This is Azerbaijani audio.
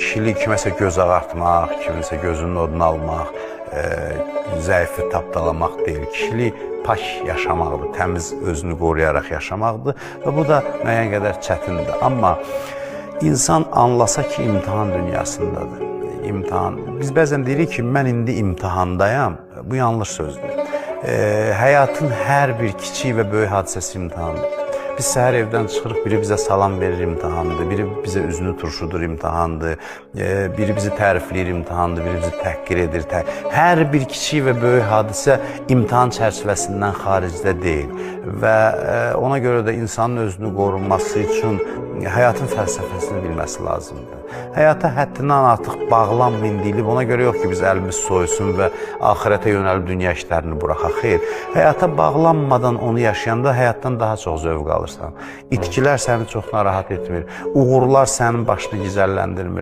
kişilik kiməsə göz ağartmaq, kiməsə gözünün odunu almaq, zəifi tapdalamaq deyil. Kişilik pak yaşamaqdır, təmiz özünü qoruyaraq yaşamaqdır və bu da müəyyən qədər çətindir. Amma insan anlasa ki, imtahan dünyasındadır. Biz bəzən deyirik ki, mən indi imtahandayam. Bu yanlış sözdür. Həyatın hər bir kiçik və böyük hadisəsi imtahandır. Biz səhər evdən çıxırıq, biri bizə salam verir, imtahandır. Biri bizə üzünü turşudur, imtahandır. Biri bizi tərifləyir, imtahandır. Biri bizi təhqir edir. Hər bir kiçik və böyük hadisə imtahan çərçivəsindən xaricdə deyil. Və ona görə də insanın özünü qorunması üçün həyatın fəlsəfəsini bilməsi lazımdır. Həyata həddindən artıq bağlanmayın deyilib, ona görə yox ki, biz əlimiz soyusun və axirətə yönəlib dünya işlərini buraxaq. Xeyr, həyata bağlanmadan onu yaşayanda həyatdan daha çox zövq alırsan. İtkilər səni çox narahat etmir, uğurlar sənin başını gizəlləndirmir.